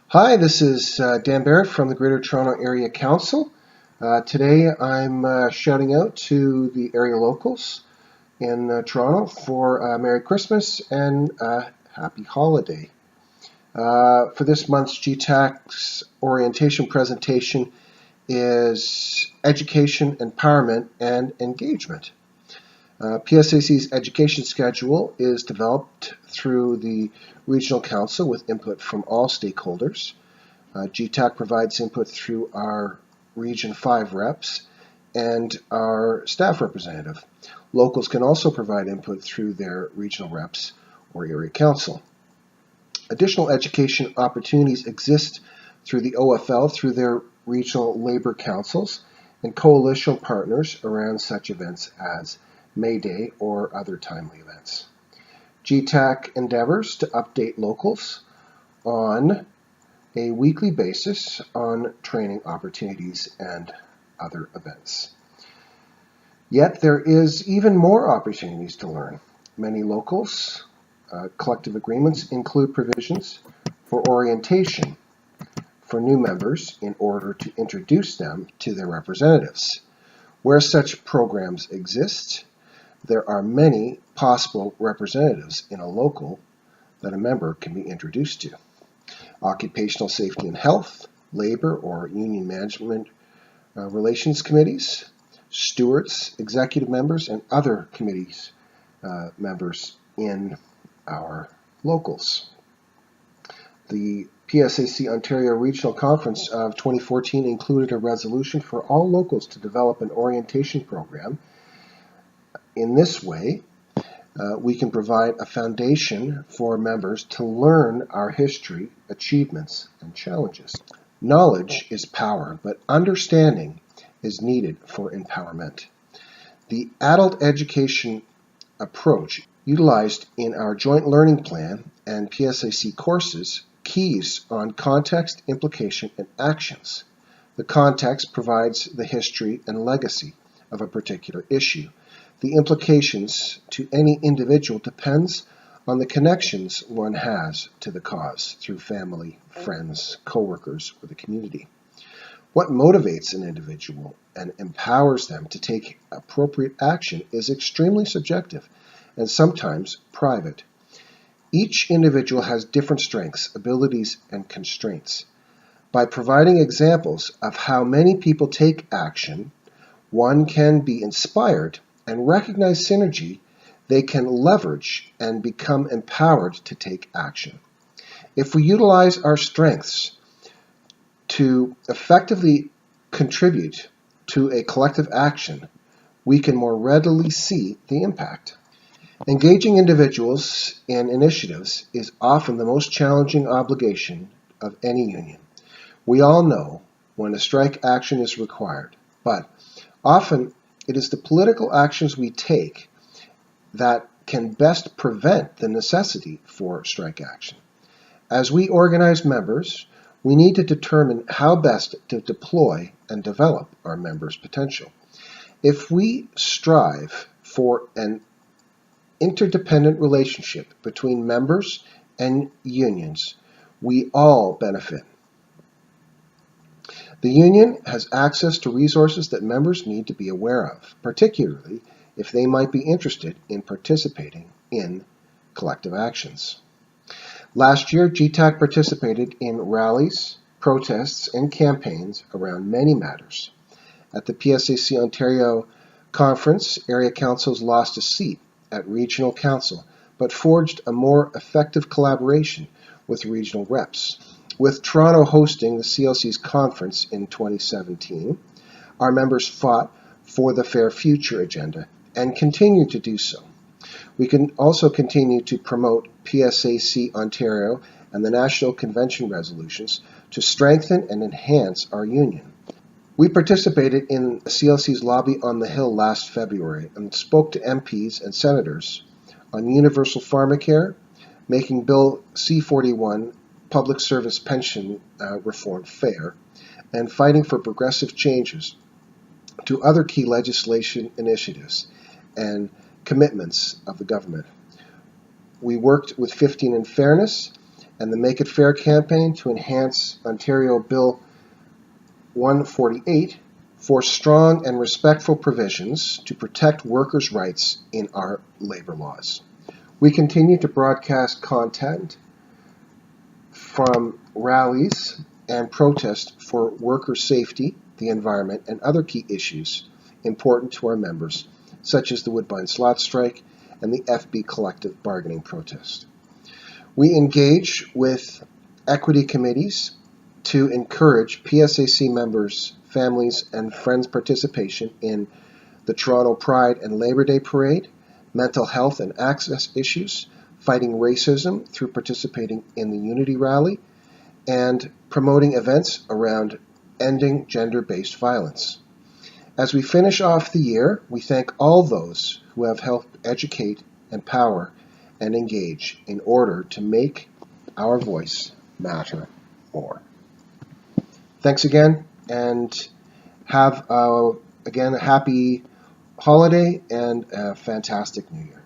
Hi, this is Dan Barrett from the Greater Toronto Area Council. Today I'm shouting out to the area locals in Toronto for Merry Christmas and Happy Holiday. For this month's GTAC's orientation presentation is Education, Empowerment, and Engagement. PSAC's education schedule is developed through the Regional Council with input from all stakeholders. GTAC provides input through our Region 5 reps and our staff representative. Locals can also provide input through their regional reps or area council. Additional education opportunities exist through the OFL through their regional labor councils and coalition partners around such events as May Day or other timely events. GTAC endeavors to update locals on a weekly basis on training opportunities and other events. Yet there is even more opportunities to learn. Many locals' collective agreements include provisions for orientation for new members in order to introduce them to their representatives. Where such programs exist, there are many possible representatives in a local that a member can be introduced to. Occupational safety and health, labor or union management relations committees, stewards, executive members, and other committees members in our locals. The PSAC Ontario Regional Conference of 2014 included a resolution for all locals to develop an orientation program. In this way, we can provide a foundation for members to learn our history, achievements, and challenges. Knowledge is power, but understanding is needed for empowerment. The adult education approach utilized in our joint learning plan and PSAC courses keys on context, implication, and actions. The context provides the history and legacy of a particular issue. The implications to any individual depends on the connections one has to the cause through family, friends, co-workers, or the community. What motivates an individual and empowers them to take appropriate action is extremely subjective and sometimes private. Each individual has different strengths, abilities, and constraints. By providing examples of how many people take action, one can be inspired and recognize synergy they can leverage and become empowered to take action. If we utilize our strengths to effectively contribute to a collective action, we can more readily see the impact. Engaging individuals in initiatives is often the most challenging obligation of any union. We all know when a strike action is required, but often it is the political actions we take that can best prevent the necessity for strike action. As we organize members, we need to determine how best to deploy and develop our members' potential. If we strive for an interdependent relationship between members and unions, we all benefit. The union has access to resources that members need to be aware of, particularly if they might be interested in participating in collective actions. Last year, GTAC participated in rallies, protests, and campaigns around many matters. At the PSAC Ontario Conference, area councils lost a seat at Regional Council, but forged a more effective collaboration with regional reps. With Toronto hosting the CLC's conference in 2017, our members fought for the Fair Future agenda and continue to do so. We can also continue to promote PSAC Ontario and the National Convention resolutions to strengthen and enhance our union. We participated in CLC's Lobby on the Hill last February and spoke to MPs and senators on universal pharmacare, making Bill C-41 public service pension reform fair, and fighting for progressive changes to other key legislation initiatives and commitments of the government. We worked with 15 in Fairness and the Make It Fair campaign to enhance Ontario Bill 148 for strong and respectful provisions to protect workers' rights in our labor laws. We continue to broadcast content from rallies and protests for worker safety, the environment, and other key issues important to our members, such as the Woodbine Slot Strike and the FB collective bargaining protest. We engage with equity committees to encourage PSAC members, families, and friends' participation in the Toronto Pride and Labor Day Parade, mental health and access issues, fighting racism through participating in the Unity Rally, and promoting events around ending gender-based violence. As we finish off the year, we thank all those who have helped educate, empower, and engage in order to make our voice matter more. Thanks again, and have, again, a happy holiday and a fantastic New Year.